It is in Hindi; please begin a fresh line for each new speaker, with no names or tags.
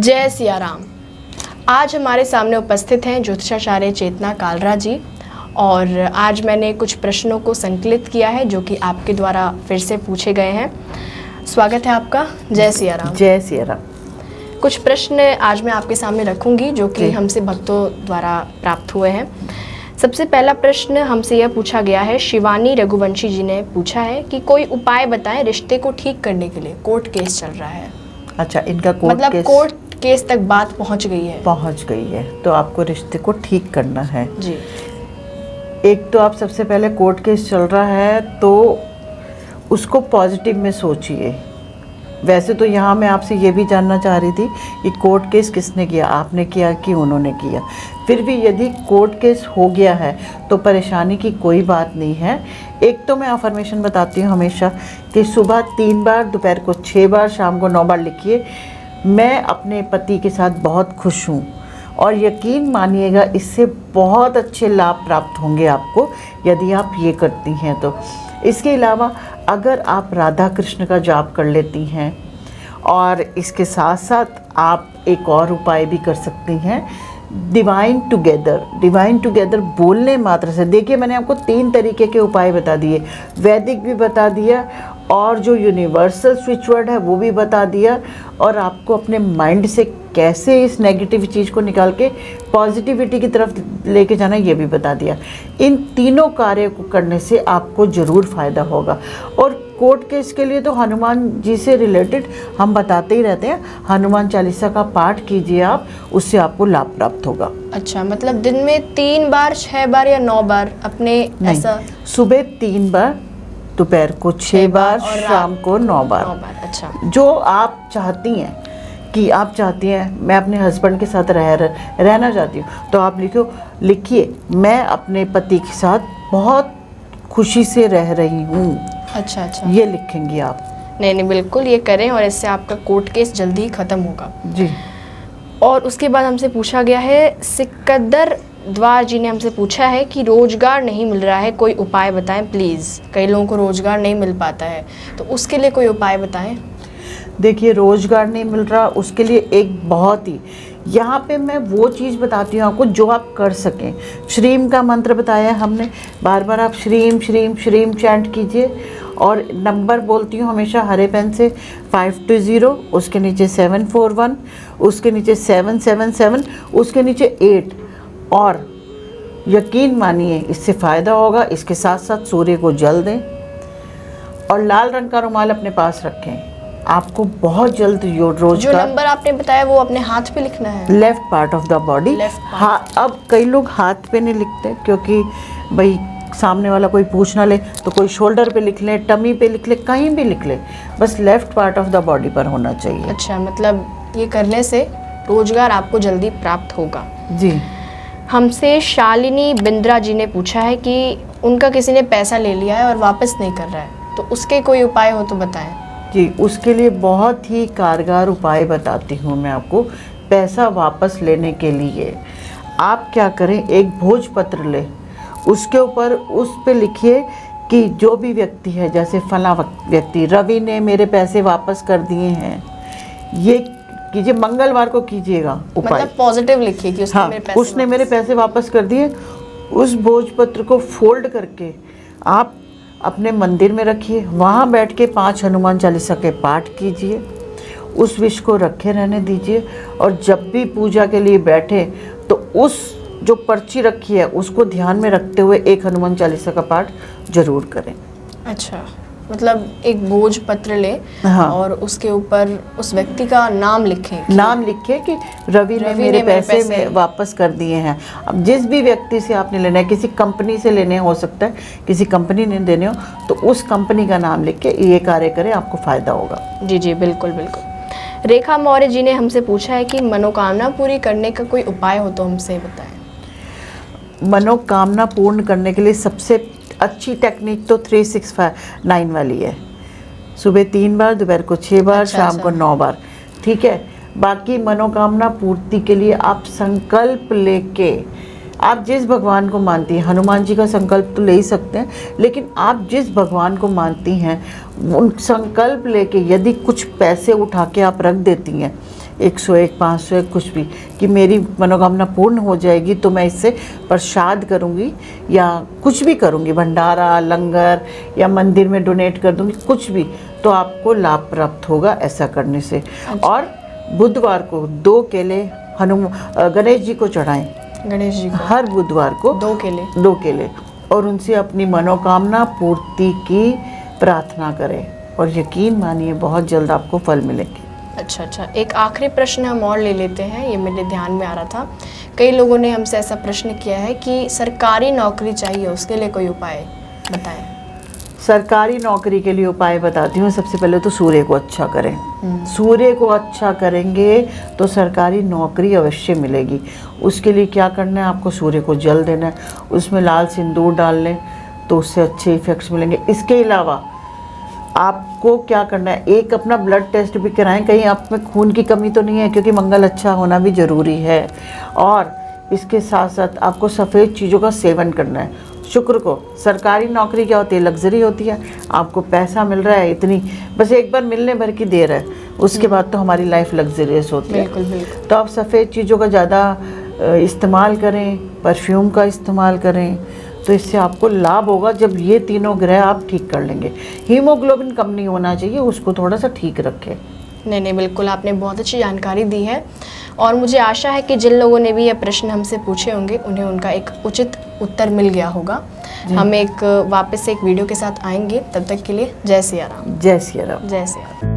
जय सिया राम। आज हमारे सामने उपस्थित हैं ज्योतिषाचार्य चेतना कालरा जी और आज मैंने कुछ प्रश्नों को संकलित किया है जो कि आपके द्वारा फिर से पूछे गए हैं। स्वागत है आपका। जय सिया राम।
जय सिया राम।
कुछ प्रश्न आज मैं आपके सामने रखूंगी जो कि हमसे भक्तों द्वारा प्राप्त हुए हैं। सबसे पहला प्रश्न हमसे यह पूछा गया है, शिवानी रघुवंशी जी ने पूछा है कि कोई उपाय बताएं रिश्ते को ठीक करने के लिए। कोर्ट केस चल रहा है।
अच्छा, इनका
कोर्ट केस तक बात पहुंच गई है।
पहुंच गई है तो आपको रिश्ते को ठीक करना है
जी।
एक तो आप सबसे पहले कोर्ट केस चल रहा है तो उसको पॉजिटिव में सोचिए। वैसे तो यहाँ मैं आपसे ये भी जानना चाह रही थी कि कोर्ट केस किसने किया, आपने किया कि उन्होंने किया। फिर भी यदि कोर्ट केस हो गया है तो परेशानी की कोई बात नहीं है। एक तो मैं अफर्मेशन बताती हूँ हमेशा कि सुबह 3 बार, दोपहर को 6 बार, शाम को 9 बार लिखिए, मैं अपने पति के साथ बहुत खुश हूँ। और यकीन मानिएगा इससे बहुत अच्छे लाभ प्राप्त होंगे आपको यदि आप ये करती हैं तो। इसके अलावा अगर आप राधा कृष्ण का जाप कर लेती हैं और इसके साथ साथ आप एक और उपाय भी कर सकती हैं, डिवाइन टुगेदर बोलने मात्र से। देखिए मैंने आपको 3 तरीके के उपाय बता दिए, वैदिक भी बता दिया और जो यूनिवर्सल स्विच वर्ड है वो भी बता दिया, और आपको अपने माइंड से कैसे इस नेगेटिव चीज़ को निकाल के पॉजिटिविटी की तरफ लेके जाना ये भी बता दिया। इन तीनों कार्यों को करने से आपको ज़रूर फ़ायदा होगा। और कोर्ट केस के लिए तो हनुमान जी से रिलेटेड हम बताते ही रहते हैं, हनुमान चालीसा का पाठ कीजिए आप, उससे आपको लाभ प्राप्त होगा।
अच्छा, मतलब दिन में 3 बार, 6 बार या 9 बार अपने ऐसा?
सुबह 3 बार, दोपहर को 6 बार, शाम को 9 बार।
अच्छा,
जो आप चाहती हैं कि आप चाहती हैं मैं अपने हस्बैंड के साथ रहना चाहती हूँ तो आप लिखिए मैं अपने पति के साथ बहुत खुशी से रह रही हूँ।
अच्छा,
ये लिखेंगी आप।
नहीं, बिल्कुल ये करें और इससे आपका कोर्ट केस जल्दी ही ख़त्म होगा
जी।
और उसके बाद हमसे पूछा गया है, सिकंदर द्वार जी ने हमसे पूछा है कि रोजगार नहीं मिल रहा है, कोई उपाय बताएं प्लीज़। कई लोगों को रोजगार नहीं मिल पाता है तो उसके लिए कोई उपाय बताएं।
देखिए रोजगार नहीं मिल रहा, उसके लिए एक बहुत ही, यहाँ पे मैं वो चीज़ बताती हूँ आपको जो आप कर सकें। श्रीम का मंत्र बताया हमने, बार बार आप श्रीम श्रीम श्रीम चैंट कीजिए। और नंबर बोलती हूँ हमेशा हरे पेन से, 520, उसके नीचे 741, उसके नीचे 777, उसके नीचे 8। और यकीन मानिए इससे फ़ायदा होगा। इसके साथ साथ सूर्य को जल दें और लाल रंग का रुमाल अपने पास रखें, आपको बहुत जल्द रोजगार।
जो नंबर आपने बताया वो अपने हाथ पे लिखना है,
left part of the body. हाँ, अब कई लोग हाथ पे नहीं लिखते क्योंकि भाई सामने वाला कोई पूछ ना ले, तो कोई शोल्डर पे लिख ले, टमी पे लिख ले, कहीं भी लिख ले, बस left part of the body पर होना चाहिए।
अच्छा, मतलब ये करने से रोजगार आपको जल्दी प्राप्त होगा।
जी।
हमसे शालिनी बिंद्रा जी ने पूछा है कि उनका किसी ने पैसा ले लिया है और वापस नहीं कर रहा है, तो उसके कोई उपाय हो तो बताएं।
जी, उसके लिए बहुत ही कारगर उपाय बताती हूँ मैं आपको। पैसा वापस लेने के लिए आप क्या करें, एक भोजपत्र लें, उसके ऊपर उस पे लिखिए कि जो भी व्यक्ति है, जैसे फला व्यक्ति रवि ने मेरे पैसे वापस कर दिए हैं, ये कीजिए। मंगलवार को कीजिएगा उपाय। मतलब
पॉजिटिव लिखिए कि
उसने मेरे पैसे वापस कर दिए। उस भोजपत्र को फोल्ड करके आप अपने मंदिर में रखिए, वहाँ बैठ के 5 हनुमान चालीसा के पाठ कीजिए, उस विष को रखे रहने दीजिए। और जब भी पूजा के लिए बैठे तो उस जो पर्ची रखी है उसको ध्यान में रखते हुए एक हनुमान चालीसा का पाठ जरूर करें। अच्छा,
मतलब एक भोजपत्र ले। हाँ। और उसके ऊपर उस व्यक्ति का नाम लिखें
कि रवि ने मेरे पैसे वापस कर दिए हैं। अब जिस भी व्यक्ति से आपने लेना है, किसी कंपनी से लेने हो सकता है, किसी कंपनी ने देने हो तो उस कंपनी का नाम लिख के ये कार्य करें, आपको फ़ायदा होगा।
जी, बिल्कुल। रेखा मौर्य जी ने हमसे पूछा है कि मनोकामना पूरी करने का कोई उपाय हो तो हमसे बताएं।
मनोकामना पूर्ण करने के लिए सबसे अच्छी टेक्निक तो 369 वाली है। सुबह 3 बार, दोपहर को 6 बार, शाम को 9 बार। ठीक है। बाकी मनोकामना पूर्ति के लिए आप संकल्प लेके, आप जिस भगवान को मानती हैं, हनुमान जी का संकल्प तो ले ही सकते हैं, लेकिन आप जिस भगवान को मानती हैं उन संकल्प लेके यदि कुछ पैसे उठा के आप रख देती हैं 101, 501 कुछ भी, कि मेरी मनोकामना पूर्ण हो जाएगी तो मैं इससे प्रसाद करूँगी या कुछ भी करूँगी, भंडारा, लंगर या मंदिर में डोनेट कर दूँगी, कुछ भी, तो आपको लाभ प्राप्त होगा ऐसा करने से। और बुधवार को 2 केले गणेश जी को चढ़ाएं,
गणेश जी को
हर बुधवार को 2 केले, और उनसे अपनी मनोकामना पूर्ति की प्रार्थना करें, और यकीन मानिए बहुत जल्द आपको फल मिलेंगे।
अच्छा, एक आखिरी प्रश्न हम और ले लेते हैं, ये मेरे ध्यान में आ रहा था। कई लोगों ने हमसे ऐसा प्रश्न किया है कि सरकारी नौकरी चाहिए, उसके लिए कोई उपाय बताएं।
सरकारी नौकरी के लिए उपाय बताती हूँ। सबसे पहले तो सूर्य को अच्छा करें। सूर्य को अच्छा करेंगे तो सरकारी नौकरी अवश्य मिलेगी। उसके लिए क्या करना है, आपको सूर्य को जल देना है, उसमें लाल सिंदूर डाल लें तो उससे अच्छे इफ़ेक्ट्स मिलेंगे। इसके अलावा आपको क्या करना है, एक अपना ब्लड टेस्ट भी कराएं, कहीं आप में खून की कमी तो नहीं है, क्योंकि मंगल अच्छा होना भी ज़रूरी है। और इसके साथ साथ आपको सफ़ेद चीज़ों का सेवन करना है। शुक्र को, सरकारी नौकरी क्या होती है, लग्जरी होती है, आपको पैसा मिल रहा है, इतनी बस एक बार मिलने भर की देर है, उसके बाद तो हमारी लाइफ लग्जरियस होती है।
बिल्कुल।
तो आप सफ़ेद चीज़ों का ज़्यादा इस्तेमाल करें, परफ्यूम का इस्तेमाल करें, तो इससे आपको लाभ होगा। जब ये तीनों ग्रह आप ठीक कर लेंगे, हीमोग्लोबिन कम नहीं होना चाहिए, उसको थोड़ा सा ठीक रखें।
नहीं, बिल्कुल, आपने बहुत अच्छी जानकारी दी है, और मुझे आशा है कि जिन लोगों ने भी ये प्रश्न हमसे पूछे होंगे उन्हें उनका एक उचित उत्तर मिल गया होगा। हम वापस से एक वीडियो के साथ आएंगे, तब तक के लिए जय सिया राम।
जय सिया राम।
जय सिया राम।